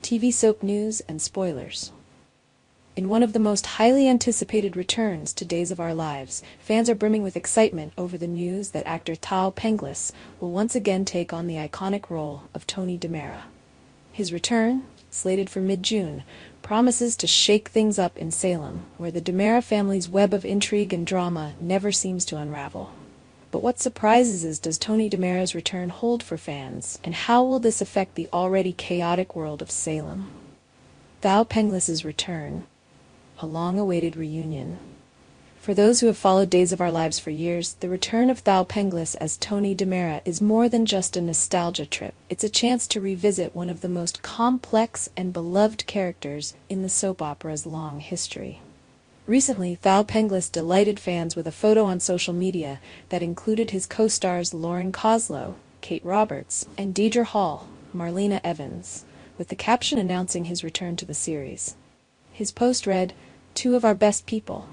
TV soap news and spoilers. In one of the most highly anticipated returns to Days of Our Lives, fans are brimming with excitement over the news that actor Thaao Penghlis will once again take on the iconic role of Tony DiMera. His return, slated for mid-June, promises to shake things up in Salem, where the DiMera family's web of intrigue and drama never seems to unravel. But what surprises does Tony DiMera's return hold for fans, and how will this affect the already chaotic world of Salem? Thaao Penghlis' return, a long-awaited reunion. For those who have followed Days of Our Lives for years, the return of Thaao Penghlis as Tony DiMera is more than just a nostalgia trip. It's a chance to revisit one of the most complex and beloved characters in the soap opera's long history. Recently, Thaao Penghlis delighted fans with a photo on social media that included his co-stars Lauren Koslow, Kate Roberts, and Deidre Hall, Marlena Evans, with the caption announcing his return to the series. His post read, "Two of our best people,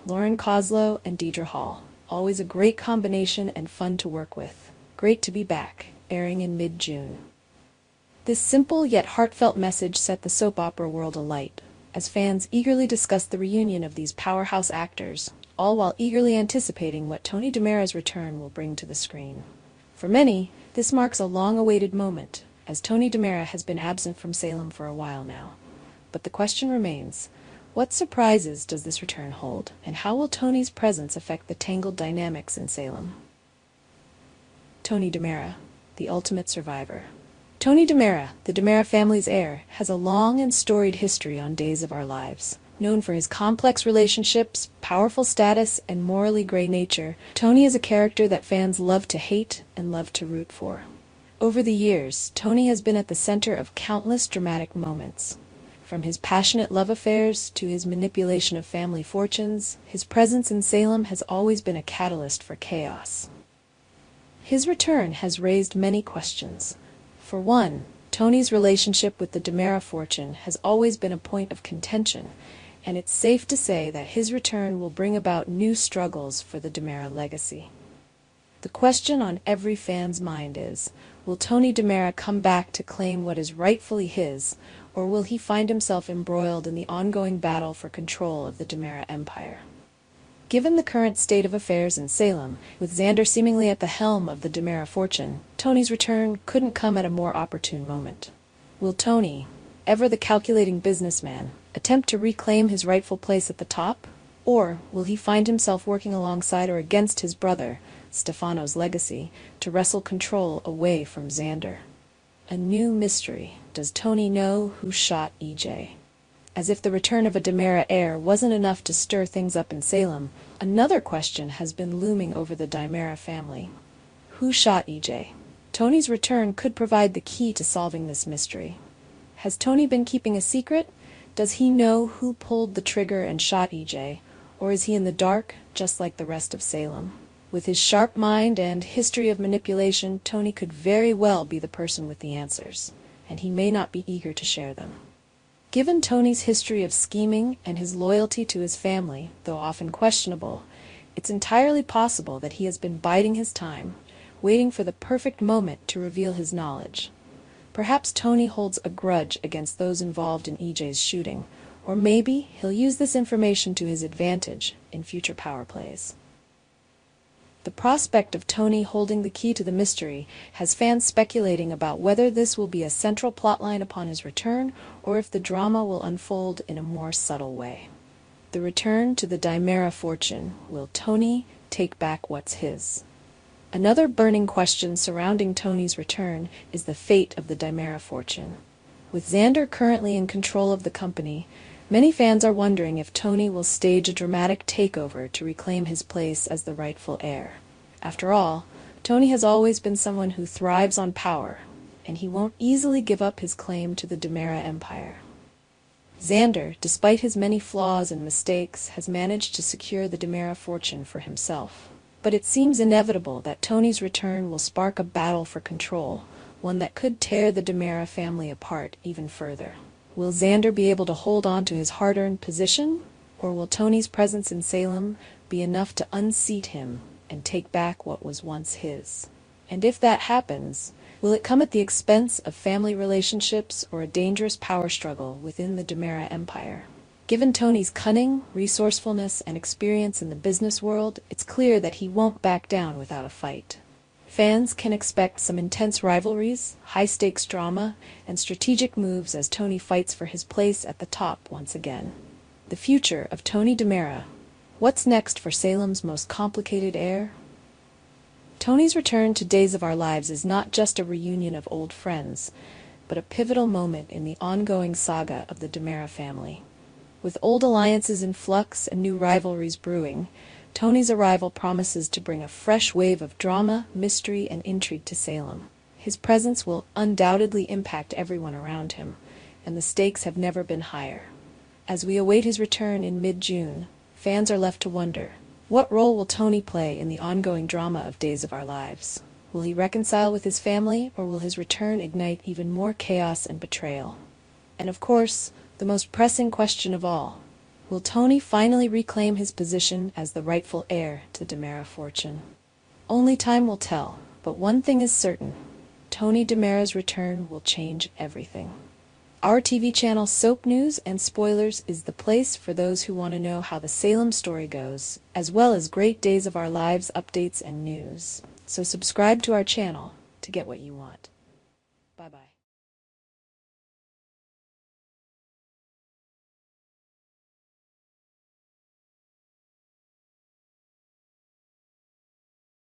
Lauren Koslow and Deidre Hall. Always a great combination and fun to work with. Great to be back," airing in mid-June. This simple yet heartfelt message set the soap opera world alight, as fans eagerly discussed the reunion of these powerhouse actors, all while eagerly anticipating what Tony DiMera's return will bring to the screen. For many, this marks a long-awaited moment, as Tony DiMera has been absent from Salem for a while now. But the question remains, what surprises does this return hold, and how will Tony's presence affect the tangled dynamics in Salem? Tony DiMera, the ultimate survivor. Tony DiMera, the DiMera family's heir, has a long and storied history on Days of Our Lives. Known for his complex relationships, powerful status, and morally gray nature, Tony is a character that fans love to hate and love to root for. Over the years, Tony has been at the center of countless dramatic moments. From his passionate love affairs to his manipulation of family fortunes, his presence in Salem has always been a catalyst for chaos. His return has raised many questions. For one, Tony's relationship with the DiMera fortune has always been a point of contention, and it's safe to say that his return will bring about new struggles for the DiMera legacy. The question on every fan's mind is, will Tony DiMera come back to claim what is rightfully his, or will he find himself embroiled in the ongoing battle for control of the DiMera empire? Given the current state of affairs in Salem, with Xander seemingly at the helm of the DiMera fortune, Tony's return couldn't come at a more opportune moment. Will Tony, ever the calculating businessman, attempt to reclaim his rightful place at the top? Or will he find himself working alongside or against his brother, Stefano's legacy, to wrestle control away from Xander? A new mystery. Does Tony know who shot EJ? As if the return of a DiMera heir wasn't enough to stir things up in Salem, another question has been looming over the DiMera family. Who shot EJ? Tony's return could provide the key to solving this mystery. Has Tony been keeping a secret? Does he know who pulled the trigger and shot EJ? Or is he in the dark, just like the rest of Salem? With his sharp mind and history of manipulation, Tony could very well be the person with the answers, and he may not be eager to share them. Given Tony's history of scheming and his loyalty to his family, though often questionable, it's entirely possible that he has been biding his time, waiting for the perfect moment to reveal his knowledge. Perhaps Tony holds a grudge against those involved in EJ's shooting, or maybe he'll use this information to his advantage in future power plays. The prospect of Tony holding the key to the mystery has fans speculating about whether this will be a central plotline upon his return, or if the drama will unfold in a more subtle way. The return to the DiMera fortune. Will Tony take back what's his? Another burning question surrounding Tony's return is the fate of the DiMera fortune. With Xander currently in control of the company, many fans are wondering if Tony will stage a dramatic takeover to reclaim his place as the rightful heir. After all, Tony has always been someone who thrives on power, and he won't easily give up his claim to the DiMera empire. Xander, despite his many flaws and mistakes, has managed to secure the DiMera fortune for himself. But it seems inevitable that Tony's return will spark a battle for control, one that could tear the DiMera family apart even further. Will Xander be able to hold on to his hard-earned position, or will Tony's presence in Salem be enough to unseat him and take back what was once his? And if that happens, Will it come at the expense of family relationships or a dangerous power struggle within the DiMera empire? Given Tony's cunning, resourcefulness, and experience in the business world, it's clear that he won't back down without a fight. Fans can expect some intense rivalries, high-stakes drama, and strategic moves as Tony fights for his place at the top once again. The future of Tony DiMera. What's next for Salem's most complicated heir? Tony's return to Days of Our Lives is not just a reunion of old friends, but a pivotal moment in the ongoing saga of the DiMera family. With old alliances in flux and new rivalries brewing, Tony's arrival promises to bring a fresh wave of drama, mystery, and intrigue to Salem. His presence will undoubtedly impact everyone around him, and the stakes have never been higher. As we await his return in mid-June, fans are left to wonder, what role will Tony play in the ongoing drama of Days of Our Lives? Will he reconcile with his family, or will his return ignite even more chaos and betrayal? And of course, the most pressing question of all, will Tony finally reclaim his position as the rightful heir to DiMera fortune? Only time will tell, but one thing is certain, Tony DiMera's return will change everything. Our TV channel Soap News and Spoilers is the place for those who want to know how the Salem story goes, as well as great Days of Our Lives updates and news. So subscribe to our channel to get what you want.